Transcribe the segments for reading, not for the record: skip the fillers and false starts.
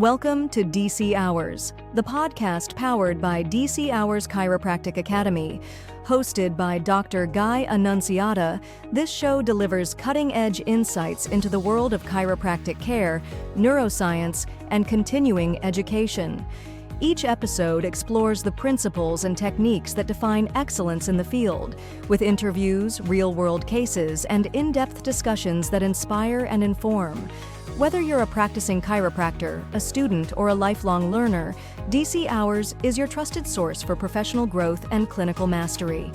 Welcome to DC Hours, the podcast powered by DC Hours Chiropractic Academy. Hosted by Dr. Guy Annunziata, this show delivers cutting-edge insights into the world of chiropractic care, neuroscience, and continuing education. Each episode explores the principles and techniques that define excellence in the field, with interviews, real-world cases, and in-depth discussions that inspire and inform. Whether you're a practicing chiropractor, a student, or a lifelong learner, DC Hours is your trusted source for professional growth and clinical mastery.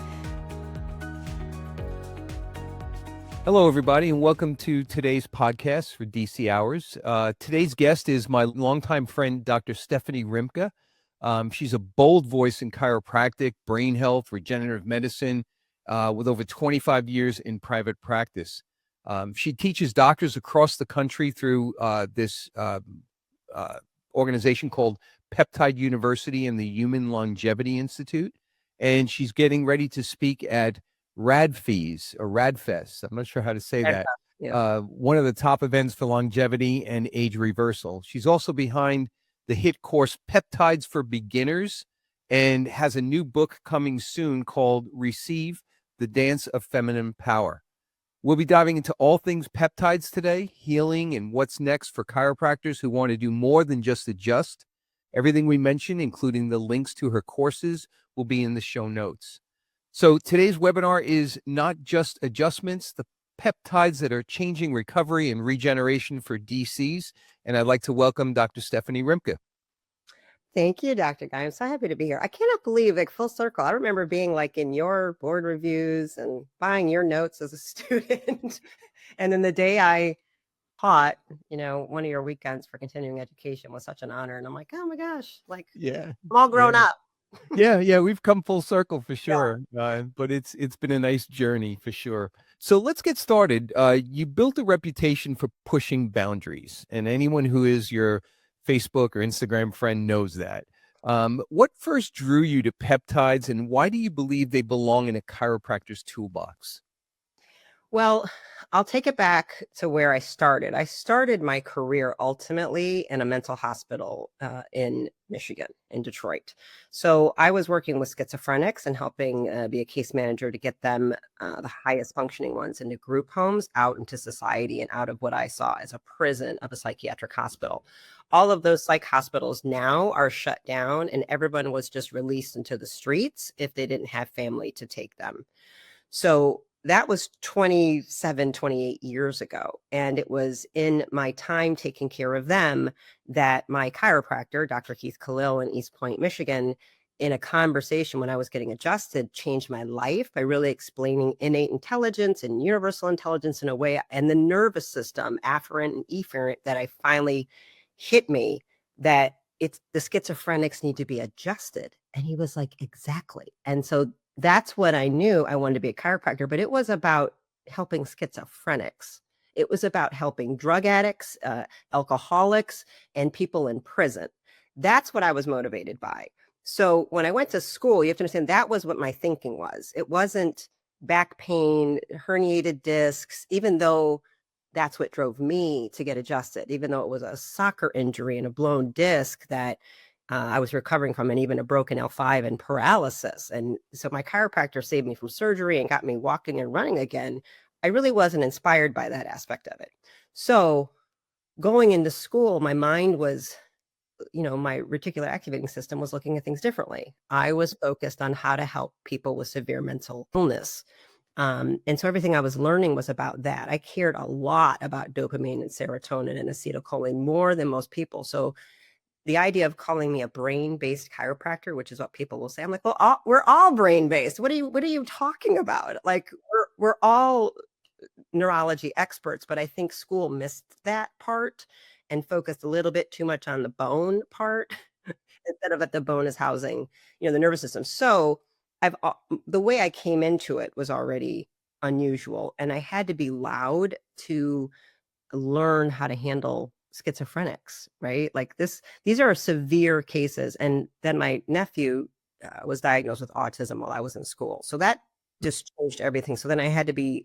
Hello, everybody, and welcome to today's podcast for DC Hours. Today's guest is my longtime friend, Dr. Stephanie Rimka. She's a bold voice in chiropractic, brain health, regenerative medicine, with over 25 years in private practice. She teaches doctors across the country through this organization called Peptide University and the Human Longevity Institute. And she's getting ready to speak at RADFES or RADFest. I'm not sure how to say that. Yeah. One of the top events for longevity and age reversal. She's also behind the hit course Peptides for Beginners and has a new book coming soon called Receive: The Dance of Feminine Power. We'll be diving into all things peptides today, healing, and what's next for chiropractors who want to do more than just adjust. Everything we mentioned, including the links to her courses, will be in the show notes. So today's webinar is not just adjustments, the peptides that are changing recovery and regeneration for DCs. And I'd like to welcome Dr. Stephanie Rimka. Thank you, Dr. Guy. I'm so happy to be here. I cannot believe, full circle. I remember being in your board reviews and buying your notes as a student. And then the day I taught, one of your weekends for continuing education was such an honor. And I'm like, oh my gosh, I'm all grown up. Yeah, we've come full circle for sure. Yeah. But it's been a nice journey for sure. So let's get started. You built a reputation for pushing boundaries, and anyone who is your Facebook or Instagram friend knows that. What first drew you to peptides, and why do you believe they belong in a chiropractor's toolbox? Well, I'll take it back to where I started. I started my career ultimately in a mental hospital in Michigan, in Detroit. So I was working with schizophrenics and helping be a case manager to get them, the highest functioning ones, into group homes, out into society, and out of what I saw as a prison of a psychiatric hospital. All of those psych hospitals now are shut down, and everyone was just released into the streets if they didn't have family to take them. So that was 27, 28 years ago. And it was in my time taking care of them that my chiropractor, Dr. Keith Khalil in East Point, Michigan, in a conversation when I was getting adjusted, changed my life by really explaining innate intelligence and universal intelligence in a way, and the nervous system, afferent and efferent, that I finally hit me that it's the schizophrenics need to be adjusted. And he was like, exactly. And so that's what I knew. I wanted to be a chiropractor, but it was about helping schizophrenics. It was about helping drug addicts, alcoholics, and people in prison. That's what I was motivated by. So when I went to school, you have to understand that was what my thinking was. It wasn't back pain, herniated discs, even though that's what drove me to get adjusted, even though it was a soccer injury and a blown disc that I was recovering from, and even a broken L5 and paralysis. And so my chiropractor saved me from surgery and got me walking and running again. I really wasn't inspired by that aspect of it. So going into school, my mind was, my reticular activating system was looking at things differently. I was focused on how to help people with severe mental illness. And so everything I was learning was about that. I cared a lot about dopamine and serotonin and acetylcholine more than most people. So the idea of calling me a brain-based chiropractor, which is what people will say, I'm like, well, we're all brain-based. What are you talking about? We're all neurology experts, but I think school missed that part and focused a little bit too much on the bone part instead of at the bone is housing, the nervous system. So the way I came into it was already unusual, and I had to be loud to learn how to handle schizophrenics, right? These are severe cases. And then my nephew was diagnosed with autism while I was in school. So that just changed everything. So then I had to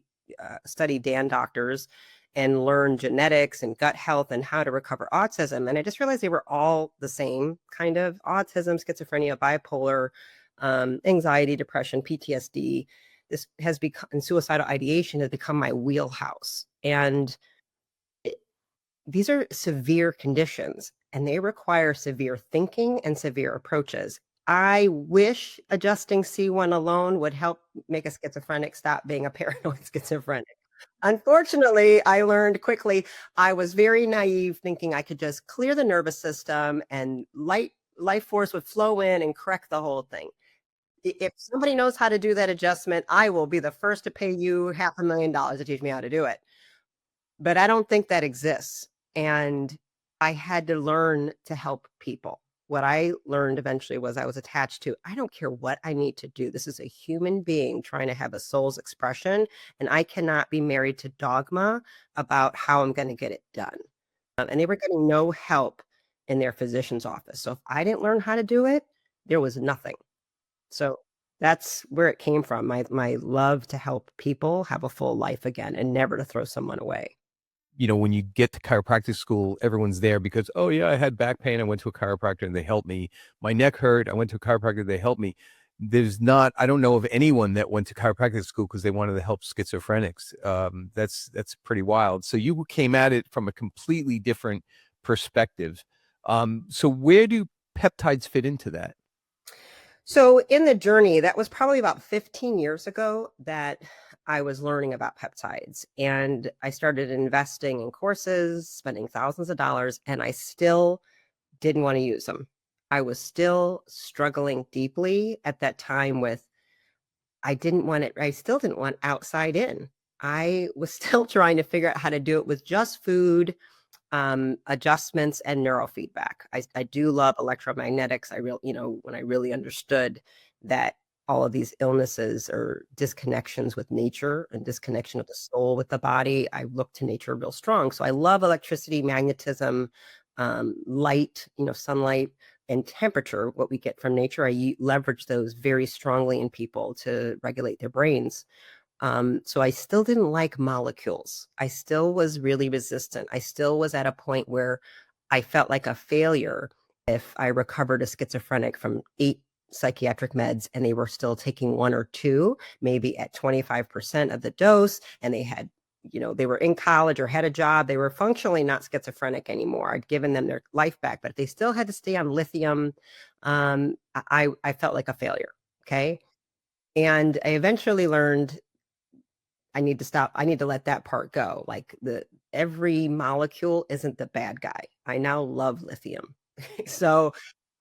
study DAN doctors and learn genetics and gut health and how to recover autism. And I just realized they were all the same kind of autism, schizophrenia, bipolar, anxiety, depression, PTSD. This has become, and suicidal ideation has become my wheelhouse. And these are severe conditions and they require severe thinking and severe approaches. I wish adjusting C1 alone would help make a schizophrenic stop being a paranoid schizophrenic. Unfortunately, I learned quickly. I was very naive, thinking I could just clear the nervous system and life force would flow in and correct the whole thing. If somebody knows how to do that adjustment, I will be the first to pay you $500,000 to teach me how to do it. But I don't think that exists. And I had to learn to help people. What I learned eventually was I was attached to, I don't care what I need to do. This is a human being trying to have a soul's expression, and I cannot be married to dogma about how I'm going to get it done. And they were getting no help in their physician's office. So if I didn't learn how to do it, there was nothing. So that's where it came from. My love to help people have a full life again and never to throw someone away. When you get to chiropractic school, everyone's there because, oh yeah, I had back pain. I went to a chiropractor and they helped me. My neck hurt. I went to a chiropractor. They helped me. I don't know of anyone that went to chiropractic school because they wanted to help schizophrenics. That's pretty wild. So you came at it from a completely different perspective. So where do peptides fit into that? So in the journey, that was probably about 15 years ago that I was learning about peptides, and I started investing in courses, spending thousands of dollars, and I still didn't want to use them. I was still struggling deeply at that time with, I still didn't want outside in. I was still trying to figure out how to do it with just food, adjustments and neurofeedback. I do love electromagnetics. When I really understood that all of these illnesses are disconnections with nature and disconnection of the soul with the body, I look to nature real strong. So I love electricity, magnetism, light, sunlight and temperature, what we get from nature. I leverage those very strongly in people to regulate their brains. So I still didn't like molecules. I still was really resistant. I still was at a point where I felt like a failure if I recovered a schizophrenic from 8 psychiatric meds and they were still taking 1 or 2, maybe at 25% of the dose, and they were in college or had a job. They were functionally not schizophrenic anymore. I'd given them their life back, but if they still had to stay on lithium, I felt like a failure. Okay. And I eventually learned I need to stop. I need to let that part go. Like every molecule isn't the bad guy. I now love lithium. So,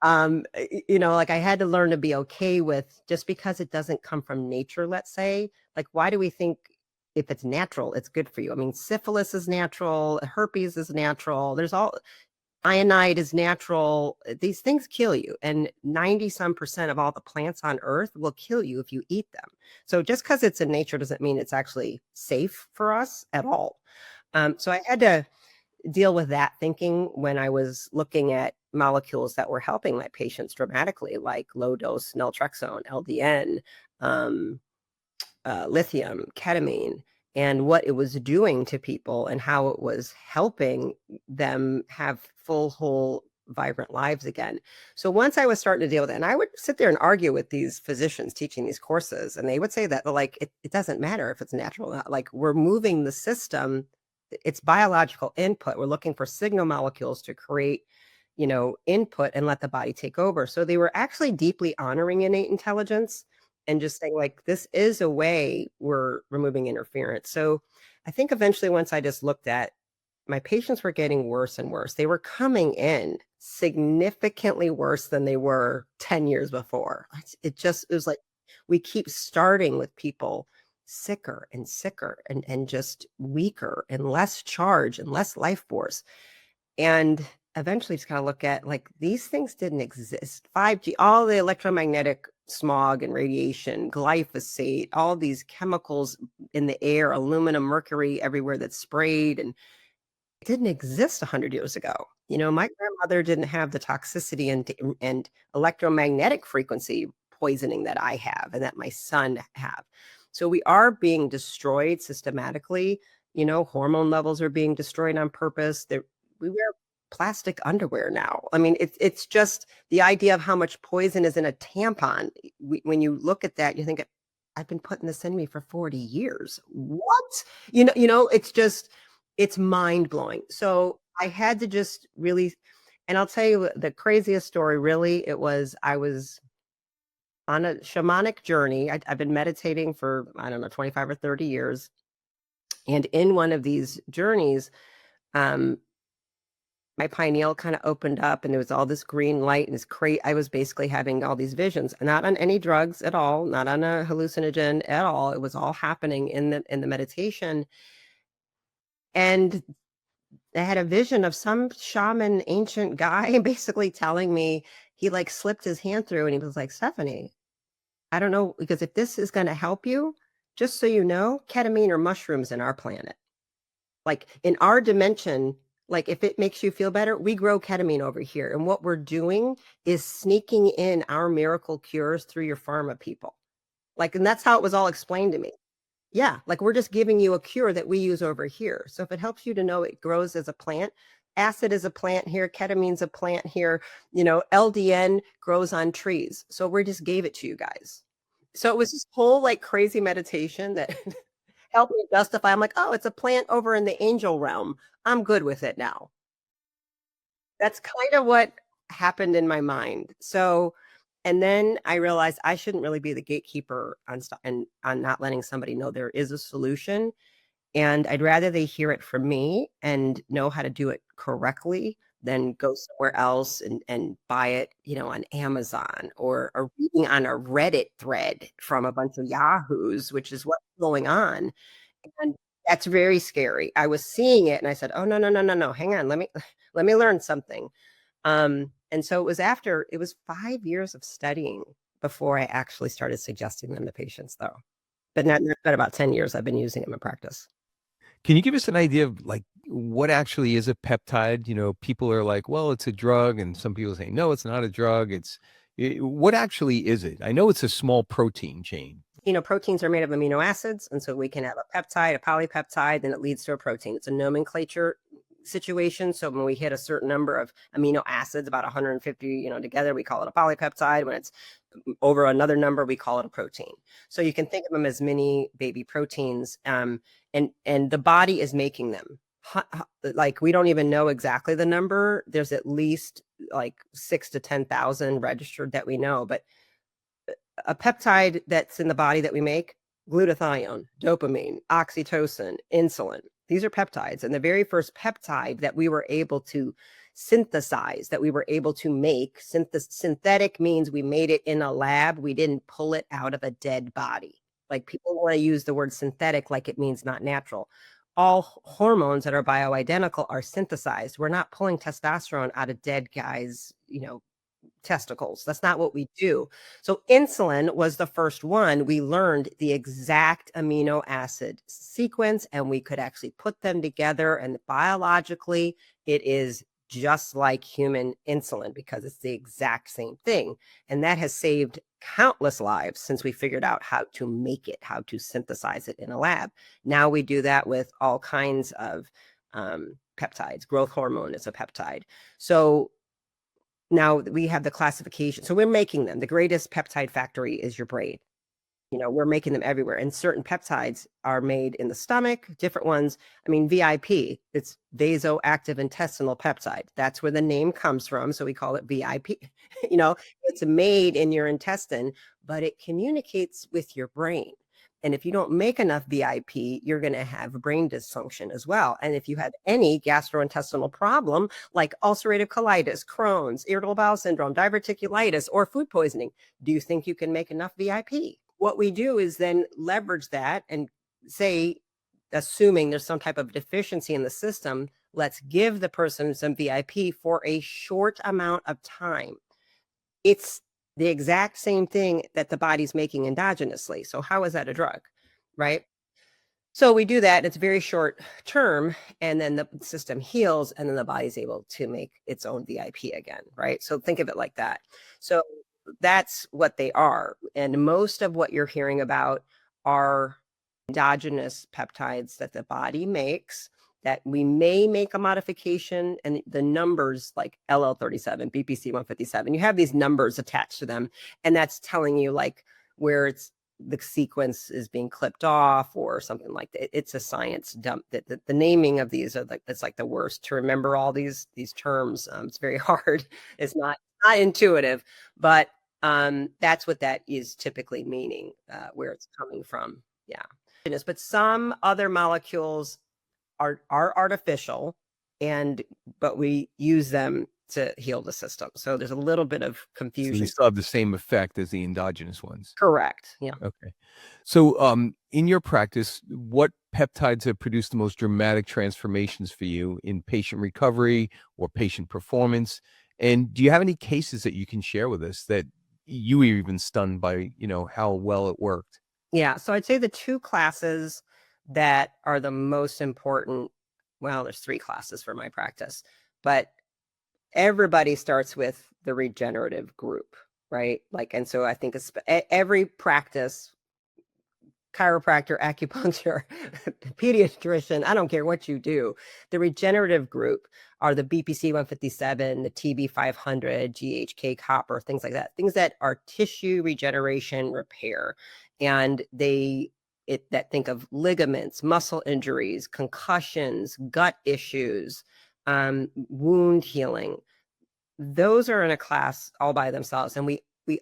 like I had to learn to be okay with, just because it doesn't come from nature, let's say, like, why do we think if it's natural, it's good for you? I mean, syphilis is natural, herpes is natural. Cyanide is natural. These things kill you. And 90% of all the plants on earth will kill you if you eat them. So just because it's in nature doesn't mean it's actually safe for us at all. So I had to deal with that thinking when I was looking at molecules that were helping my patients dramatically, like low dose naltrexone, LDN, lithium, ketamine, and what it was doing to people and how it was helping them have full, whole, vibrant lives again. So once I was starting to deal with it, and I would sit there and argue with these physicians teaching these courses, and they would say that, like, it doesn't matter if it's natural or not. Like, we're moving the system, it's biological input. We're looking for signal molecules to create, input and let the body take over. So they were actually deeply honoring innate intelligence and just saying, like, this is a way we're removing interference. So I think eventually, once I just looked at, my patients were getting worse and worse. They were coming in significantly worse than they were 10 years before. It was like, we keep starting with people sicker and sicker and just weaker and less charge and less life force. And eventually just kind of look at, like, these things didn't exist. 5G, all the electromagnetic smog and radiation, glyphosate, all these chemicals in the air, aluminum, mercury everywhere that's sprayed, and it didn't exist 100 years ago. My grandmother didn't have the toxicity and electromagnetic frequency poisoning that I have and that my son have. So we are being destroyed systematically Hormone levels are being destroyed on purpose. We wear plastic underwear now. I mean, it's just the idea of how much poison is in a tampon. When you look at that, you think, I've been putting this in me for 40 years. What? It's mind blowing. So I had to just really, and I'll tell you the craziest story, really, I was on a shamanic journey. I've been meditating for, I don't know, 25 or 30 years. And in one of these journeys, um, my pineal kind of opened up and there was all this green light and I was basically having all these visions, not on any drugs at all, not on a hallucinogen at all. It was all happening in the meditation. And I had a vision of some shaman, ancient guy basically telling me, he like slipped his hand through and he was like, Stephanie, I don't know, because if this is going to help you, just so you know, ketamine or mushrooms in our planet. Like in our dimension, like if it makes you feel better, we grow ketamine over here. And what we're doing is sneaking in our miracle cures through your pharma people. Like, and that's how it was all explained to me. Yeah, like we're just giving you a cure that we use over here. So if it helps you to know it grows as a plant, acid is a plant here, ketamine's a plant here, LDN grows on trees. So we just gave it to you guys. So it was this whole like crazy meditation that helped me justify. I'm like, oh, it's a plant over in the angel realm. I'm good with it now. That's kind of what happened in my mind. So, and then I realized I shouldn't really be the gatekeeper on stuff and on not letting somebody know there is a solution. And I'd rather they hear it from me and know how to do it correctly than go somewhere else and buy it, on Amazon or reading on a Reddit thread from a bunch of yahoos, which is what's going on. And that's very scary. I was seeing it and I said, oh, no, no, no, no, no. Hang on. Let me learn something. And so it was 5 years of studying before I actually started suggesting them to patients, though. But not about 10 years I've been using them in practice. Can you give us an idea of like what actually is a peptide? People are like, well, it's a drug, and some people say, no, it's not a drug. What actually is it? I know it's a small protein chain. Proteins are made of amino acids, and so we can have a peptide, a polypeptide, then it leads to a protein. It's a nomenclature situation. So when we hit a certain number of amino acids, about 150, together, we call it a polypeptide. When it's over another number, we call it a protein. So you can think of them as mini baby proteins, and the body is making them. Like we don't even know exactly the number. There's at least like 6,000 to 10,000 registered that we know, but a peptide that's in the body that we make, glutathione, dopamine, oxytocin, insulin. These are peptides. And the very first peptide that we were able to synthesize, that we were able to make, synthetic means we made it in a lab. We didn't pull it out of a dead body. Like people want to use the word synthetic like it means not natural. All hormones that are bioidentical are synthesized. We're not pulling testosterone out of dead guys, testicles. That's not what we do. So insulin was the first one. We learned the exact amino acid sequence and we could actually put them together, and biologically it is just like human insulin because it's the exact same thing. And that has saved countless lives since we figured out how to make it, how to synthesize it in a lab. Now we do that with all kinds of peptides. Growth hormone is a peptide. So now we have the classification. So we're making them. The greatest peptide factory is your brain. We're making them everywhere. And certain peptides are made in the stomach, different ones. I mean, VIP, it's vasoactive intestinal peptide. That's where the name comes from. So we call it VIP. It's made in your intestine, but it communicates with your brain. And if you don't make enough VIP, you're going to have brain dysfunction as well. And if you have any gastrointestinal problem like ulcerative colitis, Crohn's, irritable bowel syndrome, diverticulitis, or food poisoning, do you think you can make enough VIP? What we do is then leverage that and say, assuming there's some type of deficiency in the system, let's give the person some VIP for a short amount of time. It's the exact same thing that the body's making endogenously. So how is that a drug, right? So we do that. It's very short term, and then the system heals, and then the body's able to make its own VIP again, right? So think of it like that. So that's what they are. And most of what you're hearing about are endogenous peptides that the body makes, that we may make a modification, and the numbers like LL37, BPC 157, you have these numbers attached to them, and that's telling you like where the sequence is being clipped off or something like that. It's a science dump. The naming of these are like, it's like the worst to remember all these terms. It's very hard. It's not intuitive, but that's what that is typically meaning, where it's coming from. Yeah. But some other molecules are artificial, but we use them to heal the system. So there's a little bit of confusion. So they still have the same effect as the endogenous ones. Correct. Yeah. Okay. So in your practice, what peptides have produced the most dramatic transformations for you in patient recovery or patient performance? And do you have any cases that you can share with us that you were even stunned by, how well it worked? Yeah. So I'd say the two classes that are the most important, well, there's three classes for my practice, but everybody starts with the regenerative group, right? Like, and so I think every practice, chiropractor, acupuncture, pediatrician, I don't care what you do, the regenerative group are the BPC 157, the TB 500, GHK copper, things like that, things that are tissue regeneration repair. And that think of ligaments, muscle injuries, concussions, gut issues, wound healing. Those are in a class all by themselves, and we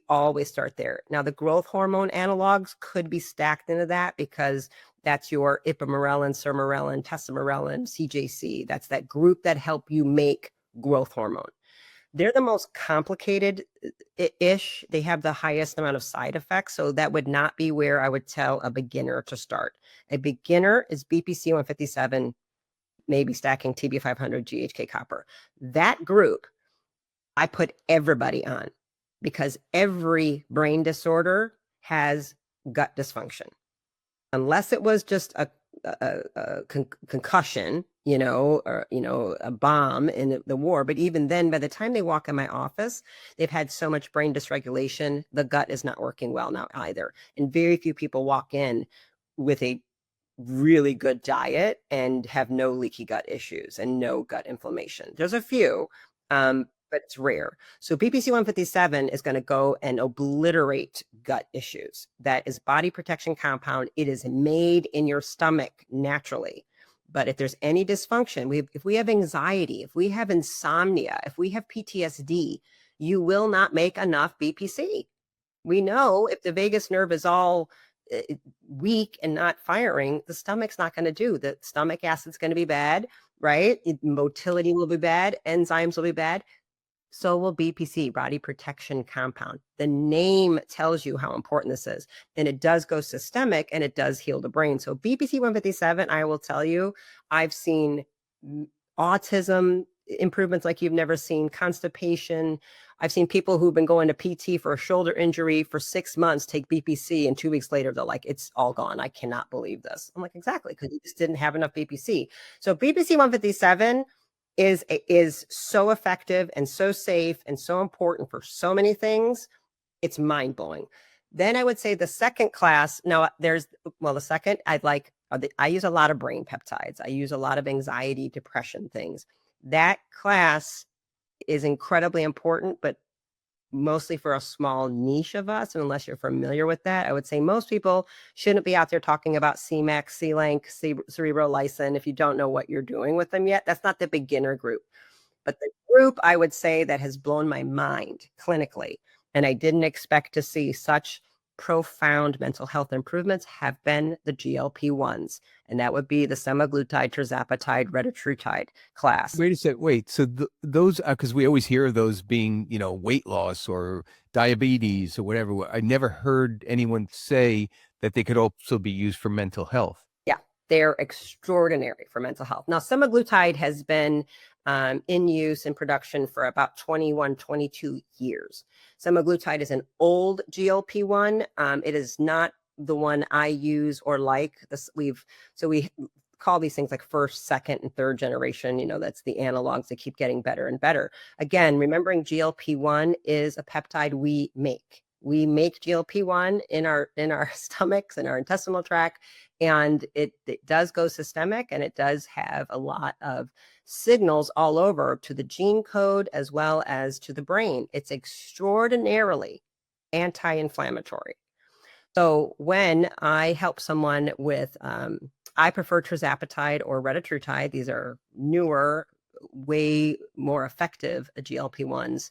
always start there. Now, the growth hormone analogs could be stacked into that because that's your ipamorelin, sermorelin, tesamorelin, CJC. That's that group that help you make growth hormone. They're the most complicated-ish. They have the highest amount of side effects, so that would not be where I would tell a beginner to start. A beginner is BPC 157, maybe stacking TB 500, GHK copper. That group, I put everybody on because every brain disorder has gut dysfunction. Unless it was just a concussion, or, a bomb in the war. But even then, by the time they walk in my office, they've had so much brain dysregulation, the gut is not working well now either. And very few people walk in with a really good diet and have no leaky gut issues and no gut inflammation. There's a few, but it's rare. So BPC 157 is going to go and obliterate gut issues. That is body protection compound. It is made in your stomach naturally. But if there's any dysfunction, if we have anxiety, if we have insomnia, if we have PTSD, you will not make enough BPC. We know if the vagus nerve is all weak and not firing, the stomach's not going to do. The stomach acid's going to be bad, right? Motility will be bad. Enzymes will be bad. So will BPC, body protection compound. The name tells you how important this is. And it does go systemic and it does heal the brain. So BPC 157, I will tell you, I've seen autism improvements like you've never seen, constipation. I've seen people who've been going to PT for a shoulder injury for 6 months, take BPC, and 2 weeks later, they're like, it's all gone. I cannot believe this. I'm like, exactly, because you just didn't have enough BPC. So BPC 157 is so effective and so safe and so important for so many things. It's mind-blowing. Then I would say the second class, now the second I use a lot of brain peptides. I use a lot of anxiety, depression things. That class is incredibly important, but mostly for a small niche of us. And unless you're familiar with that, I would say most people shouldn't be out there talking about CMAX, C-Lank, cerebrolysin if you don't know what you're doing with them yet. That's not the beginner group. But the group I would say that has blown my mind clinically, and I didn't expect to see such profound mental health improvements, have been the GLP-1s. And that would be the semaglutide, tirzepatide, retatrutide class. Wait a sec. Wait. So those, because we always hear of those being, weight loss or diabetes or whatever. I never heard anyone say that they could also be used for mental health. Yeah, they're extraordinary for mental health. Now, semaglutide has been in use in production for about 21, 22 years. Semaglutide is an old GLP-1. It is not the one I use or like. We call these things like first, second, and third generation. That's the analogs that keep getting better and better. Again, remembering GLP-1 is a peptide we make. We make GLP-1 in our stomachs, in our intestinal tract, and it does go systemic, and it does have a lot of signals all over to the gene code as well as to the brain. It's extraordinarily anti-inflammatory. So when I help someone with, I prefer tirzepatide or retatrutide. These are newer, way more effective GLP-1s.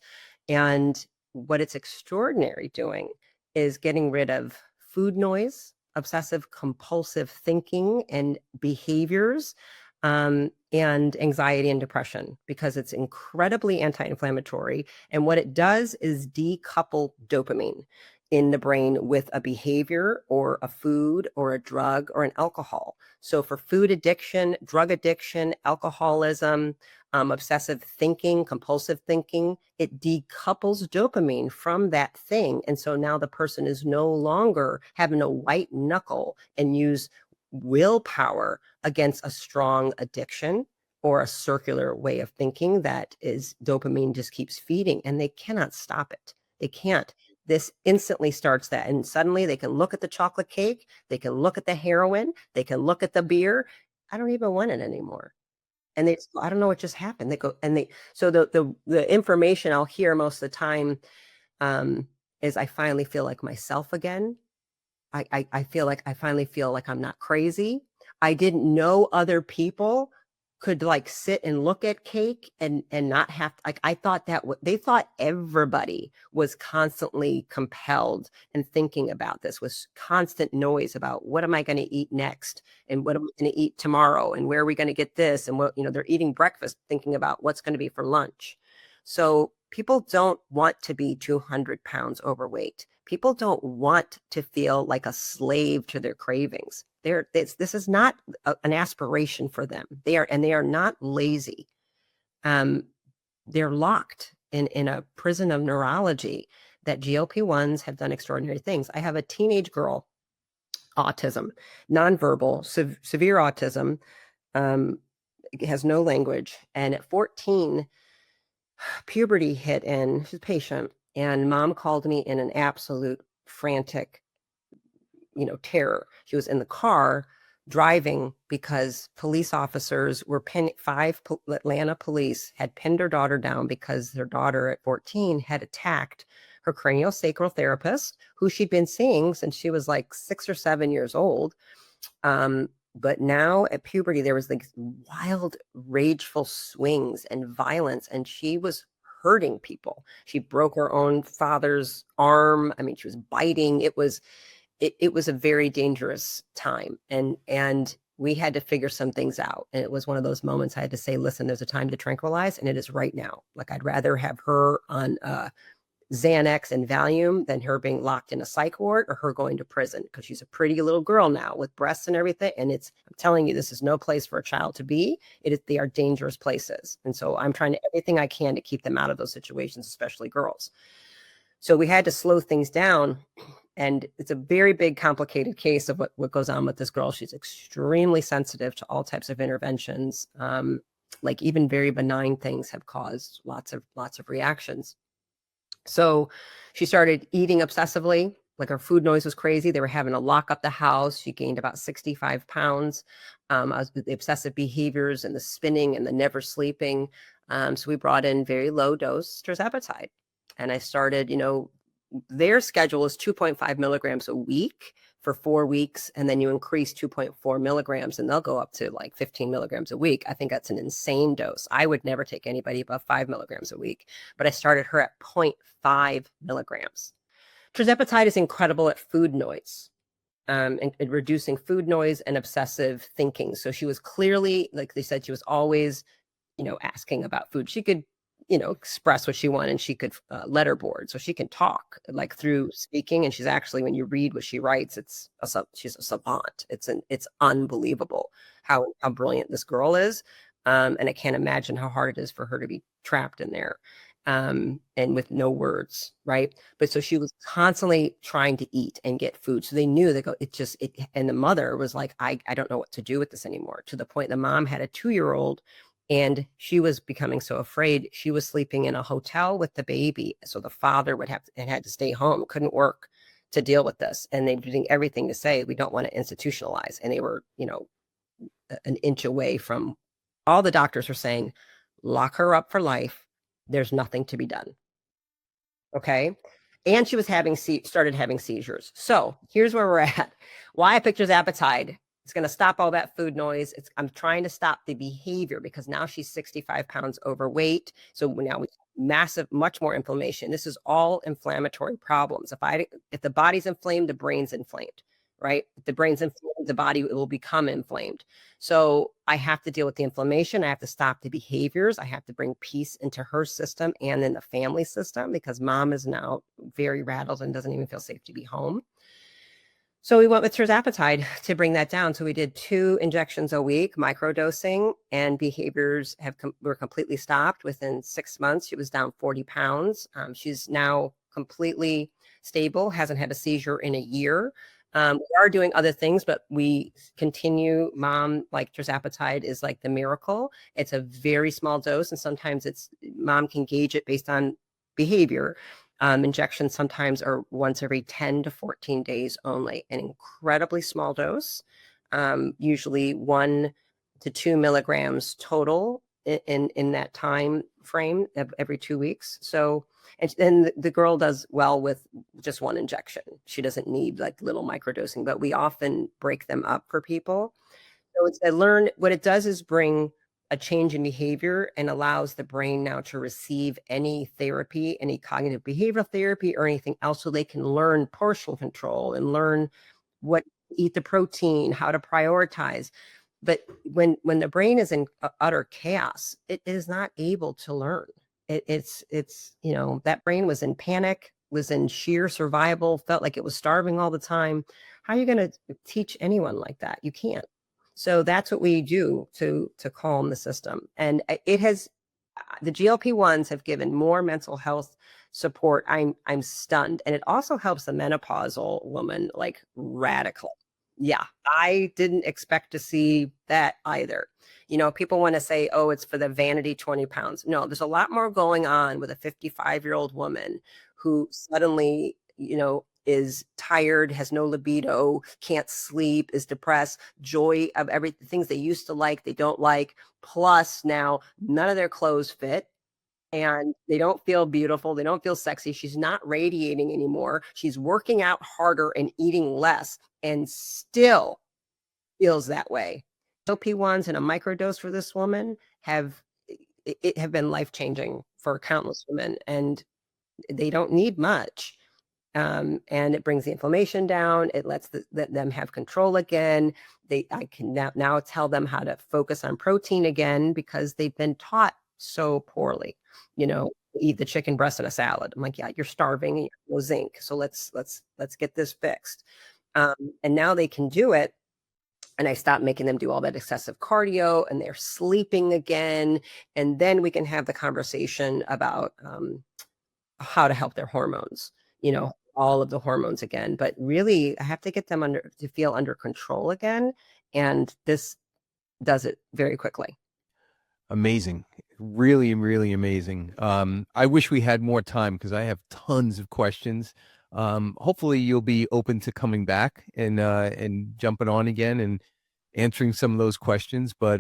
And what it's extraordinary doing is getting rid of food noise, obsessive compulsive thinking and behaviors, and anxiety and depression, because it's incredibly anti-inflammatory. And what it does is decouple dopamine in the brain with a behavior or a food or a drug or an alcohol. So for food addiction, drug addiction, alcoholism, obsessive thinking, compulsive thinking, it decouples dopamine from that thing. And so now the person is no longer having to white knuckle and use willpower against a strong addiction or a circular way of thinking that is dopamine just keeps feeding, and they cannot stop it. They can't. This instantly starts that. And suddenly they can look at the chocolate cake, they can look at the heroin, they can look at the beer. I don't even want it anymore. And they, I don't know what just happened. They go and they, so the information I'll hear most of the time is I finally feel like myself again. I feel like I finally feel like I'm not crazy. I didn't know other people could like sit and look at cake and not have, like, I thought that they thought everybody was constantly compelled and thinking about this, was constant noise about what am I going to eat next and what am I going to eat tomorrow and where are we going to get this, and what, you know, they're eating breakfast thinking about what's going to be for lunch. So people don't want to be 200 pounds overweight. People don't want to feel like a slave to their cravings. This is not an aspiration for them. They are not lazy. They're locked in a prison of neurology that GLP-1s have done extraordinary things. I have a teenage girl, autism, nonverbal, severe autism, has no language. And at 14, puberty hit in. She's a patient, and mom called me in an absolute frantic, terror. She was in the car driving because police officers were Atlanta police had pinned her daughter down because their daughter at 14 had attacked her craniosacral therapist, who she'd been seeing since she was like 6 or 7 years old. But now at puberty, there was like wild, rageful swings and violence, and she was hurting people. She broke her own father's arm. I mean, she was biting. It was a very dangerous time, and we had to figure some things out. And it was one of those moments I had to say, listen, there's a time to tranquilize, and it is right now. Like, I'd rather have her on Xanax and Valium than her being locked in a psych ward or her going to prison, because she's a pretty little girl now with breasts and everything. And I'm telling you, this is no place for a child to be. They are dangerous places. And so I'm trying everything I can to keep them out of those situations, especially girls. So we had to slow things down. And it's a very big, complicated case of what goes on with this girl. She's extremely sensitive to all types of interventions. Like even very benign things have caused lots of reactions. So she started eating obsessively, like her food noise was crazy. They were having to lock up the house. She gained about 65 pounds. The obsessive behaviors and the spinning and the never sleeping. So we brought in very low dose tirzepatide. And I started, their schedule is 2.5 milligrams a week for 4 weeks. And then you increase 2.4 milligrams and they'll go up to like 15 milligrams a week. I think that's an insane dose. I would never take anybody above 5 milligrams a week, but I started her at 0.5 milligrams. Tirzepatide is incredible at food noise, and reducing food noise and obsessive thinking. So she was clearly, like they said, she was always, asking about food. She could express what she wanted, and she could letterboard, so she can talk like through speaking. And she's actually, when you read what she writes, she's a savant. It's unbelievable how brilliant this girl is. And I can't imagine how hard it is for her to be trapped in there, and with no words, right? But so she was constantly trying to eat and get food. So they knew, they go, and the mother was like, I don't know what to do with this anymore, to the point the mom had a 2-year-old And she was becoming so afraid. She was sleeping in a hotel with the baby. So the father had to stay home, couldn't work to deal with this. And they were doing everything to say, we don't want to institutionalize. And they were, an inch away from, all the doctors were saying, lock her up for life. There's nothing to be done. Okay. And she was started having seizures. So here's where we're at. Why I picked Appetite. It's going to stop all that food noise. I'm trying to stop the behavior because now she's 65 pounds overweight. So now we massive, much more inflammation. This is all inflammatory problems. If the body's inflamed, the brain's inflamed, right? If the brain's inflamed, the body will become inflamed. So I have to deal with the inflammation. I have to stop the behaviors. I have to bring peace into her system and in the family system because mom is now very rattled and doesn't even feel safe to be home. So we went with tirzepatide to bring that down. So we did 2 injections a week, microdosing, and behaviors were completely stopped. Within 6 months, she was down 40 pounds. She's now completely stable, hasn't had a seizure in a year. We are doing other things, but we continue. Mom, like tirzepatide is like the miracle. It's a very small dose, and sometimes mom can gauge it based on behavior. Injections sometimes are once every 10 to 14 days only, an incredibly small dose, usually 1 to 2 milligrams total in that time frame of every 2 weeks. So, and then the girl does well with just 1 injection. She doesn't need like little microdosing, but we often break them up for people. So what it does is bring a change in behavior and allows the brain now to receive any therapy, any cognitive behavioral therapy or anything else, so they can learn portion control and learn what eat the protein, how to prioritize. But when the brain is in utter chaos, it is not able to learn. It's that brain was in panic, was in sheer survival, felt like it was starving all the time. How are you going to teach anyone like that? You can't. So that's what we do to calm the system. And the GLP-1s have given more mental health support. I'm stunned. And it also helps the menopausal woman like radically. Yeah, I didn't expect to see that either. People want to say, oh, it's for the vanity 20 pounds. No, there's a lot more going on with a 55-year-old woman who suddenly, is tired, has no libido, can't sleep, is depressed, joy of everything, things they used to like, they don't like. Plus now none of their clothes fit and they don't feel beautiful. They don't feel sexy. She's not radiating anymore. She's working out harder and eating less and still feels that way. GLP-1s and a microdose for this woman have been life-changing for countless women, and they don't need much. And it brings the inflammation down. It lets them have control again. I can now tell them how to focus on protein again because they've been taught so poorly, eat the chicken breast in a salad. I'm like, yeah, you're starving and you have no zinc. So let's get this fixed. And now they can do it. And I stopped making them do all that excessive cardio and they're sleeping again. And then we can have the conversation about how to help their hormones, all of the hormones again. But really, I have to get them to feel under control again. And this does it very quickly. Amazing. Really, really amazing. I wish we had more time because I have tons of questions. Hopefully you'll be open to coming back and jumping on again and answering some of those questions. But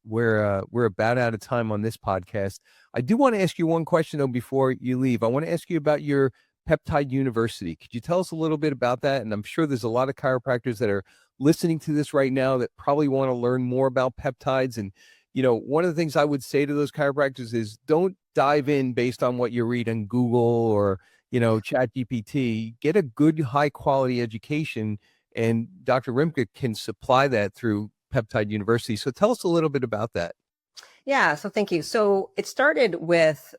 we're about out of time on this podcast. I do want to ask you one question though before you leave. I want to ask you about your Peptide University. Could you tell us a little bit about that? And I'm sure there's a lot of chiropractors that are listening to this right now that probably want to learn more about peptides. And one of the things I would say to those chiropractors is don't dive in based on what you read on Google or, Chat GPT. Get a good, high quality education. And Dr. Rimka can supply that through Peptide University. So tell us a little bit about that. Yeah. So thank you. So it started with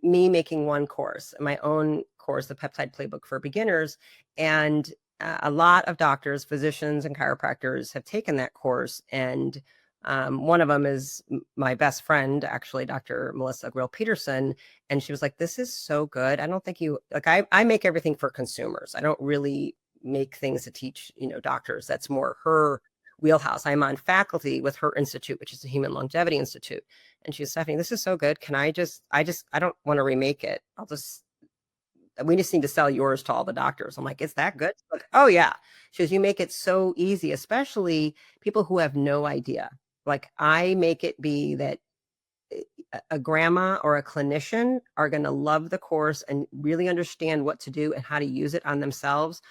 me making one course, my own course, the Peptide Playbook for Beginners. And a lot of doctors, physicians, and chiropractors have taken that course. And one of them is my best friend, actually, Dr. Melissa Grill-Peterson. And she was like, this is so good. I don't think I make everything for consumers. I don't really make things to teach, doctors. That's more her wheelhouse. I'm on faculty with her institute, which is the Human Longevity Institute. And she was, Stephanie, this is so good. Can I don't want to remake it. We just need to sell yours to all the doctors. I'm like, is that good? Like, oh yeah. She goes, you make it so easy, especially people who have no idea. Like, I make it be that a grandma or a clinician are going to love the course and really understand what to do and how to use it on themselves.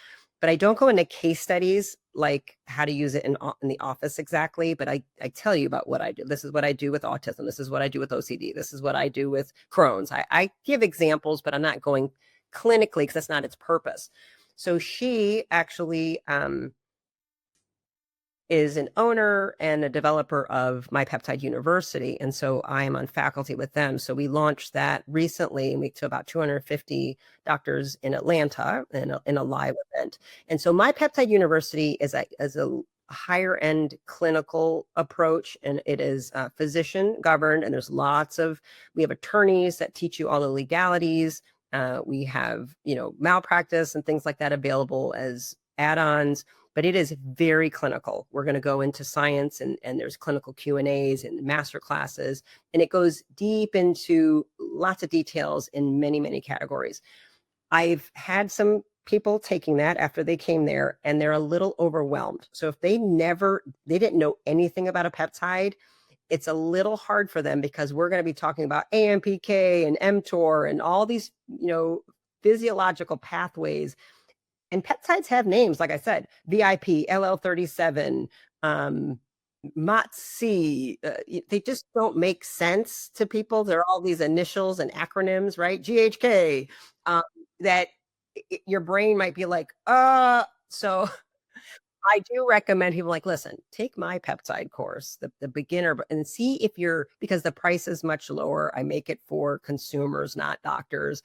But I don't go into case studies like how to use it in the office exactly, but I tell you about what I do. This is what I do with autism. This is what I do with OCD. This is what I do with Crohn's. I give examples, but I'm not going clinically because that's not its purpose. So she actually is an owner and a developer of My Peptide University. And so I am on faculty with them. So we launched that recently, and we to about 250 doctors in Atlanta in a live event. And so My Peptide University is a higher end clinical approach, and it is physician governed. And we have attorneys that teach you all the legalities. We have, malpractice and things like that available as add-ons, but it is very clinical. We're going to go into science, and there's clinical Q&As and master classes, and it goes deep into lots of details in many, many categories. I've had some people taking that after they came there, and they're a little overwhelmed. So if they didn't know anything about a peptide, it's a little hard for them because we're going to be talking about AMPK and mTOR and all these, physiological pathways. And peptides have names, like I said, VIP, LL37, MOTC. They just don't make sense to people. There are all these initials and acronyms, right? GHK, that your brain might be like, so I do recommend people like, listen, take my peptide course, the beginner, and see because the price is much lower. I make it for consumers, not doctors.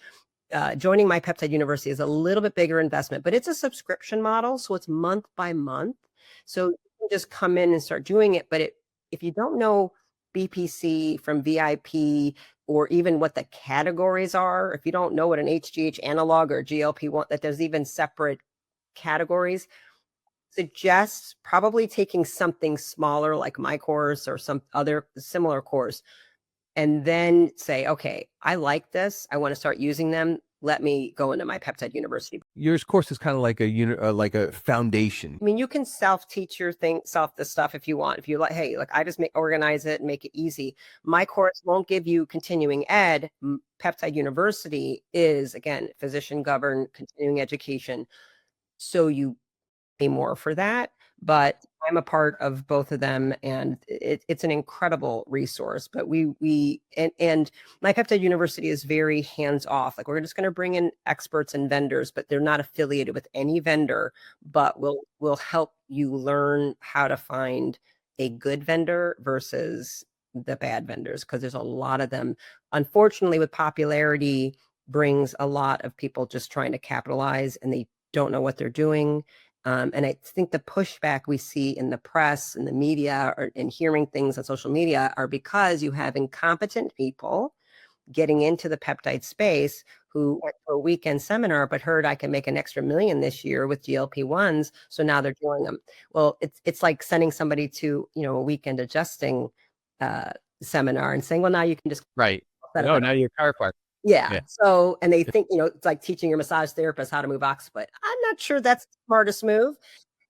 Joining My Peptide University is a little bit bigger investment, but it's a subscription model. So it's month by month. So you can just come in and start doing it. But if you don't know BPC from VIP, or even what the categories are, if you don't know what an HGH analog or GLP-1, that there's even separate categories, suggest probably taking something smaller like my course or some other similar course, and then say, okay, I like this. I want to start using them. Let me go into My Peptide University. Your course is kind of like a foundation. I mean, you can self-teach yourself this stuff if you want. If you like, hey, like I just organize it and make it easy. My course won't give you continuing ed. Peptide University is, again, physician governed continuing education. So you pay more for that, but I'm a part of both of them, and it's an incredible resource. But and My Peptide University is very hands off. Like, we're just going to bring in experts and vendors, but they're not affiliated with any vendor. But we'll help you learn how to find a good vendor versus the bad vendors, because there's a lot of them. Unfortunately, with popularity brings a lot of people just trying to capitalize, and they don't know what they're doing. And I think the pushback we see in the press and the media and hearing things on social media are because you have incompetent people getting into the peptide space who went to a weekend seminar but heard I can make an extra $1 million this year with GLP-1s. So now they're doing them. Well, it's like sending somebody to, a weekend adjusting seminar and saying, well, now you can just. Right. No, now you're a chiropractor. Yeah. So, and they think, it's like teaching your massage therapist how to move occiput. I'm not sure that's the smartest move.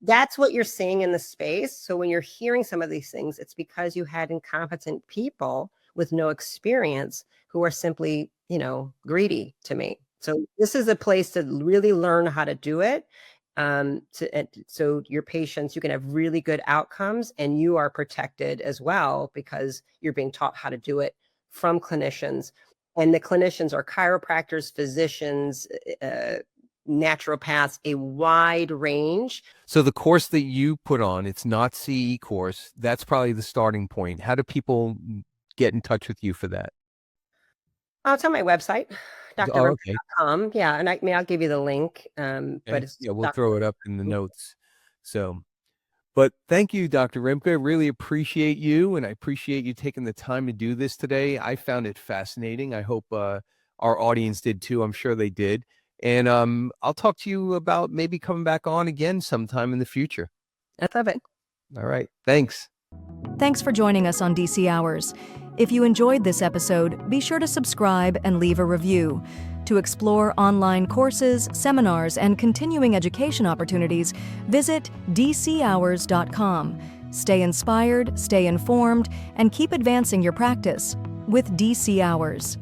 That's what you're seeing in the space. So when you're hearing some of these things, it's because you had incompetent people with no experience who are simply, greedy to me. So this is a place to really learn how to do it. So your patients, you can have really good outcomes, and you are protected as well because you're being taught how to do it from clinicians. And the clinicians are chiropractors, physicians, naturopaths, a wide range. So the course that you put on, it's not CE course. That's probably the starting point. How do people get in touch with you for that? It's on my website, drrimka.com. Okay. Yeah, and I'll give you the link. But it's we'll throw it up in the notes. So. But thank you, Dr. Rimka. Really appreciate you, and I appreciate you taking the time to do this today. I found it fascinating. I hope our audience did too. I'm sure they did. And I'll talk to you about maybe coming back on again sometime in the future. I love it. All right. Thanks. Thanks for joining us on DC Hours. If you enjoyed this episode, be sure to subscribe and leave a review. To explore online courses, seminars, and continuing education opportunities, visit dchours.com. Stay inspired, stay informed, and keep advancing your practice with DC Hours.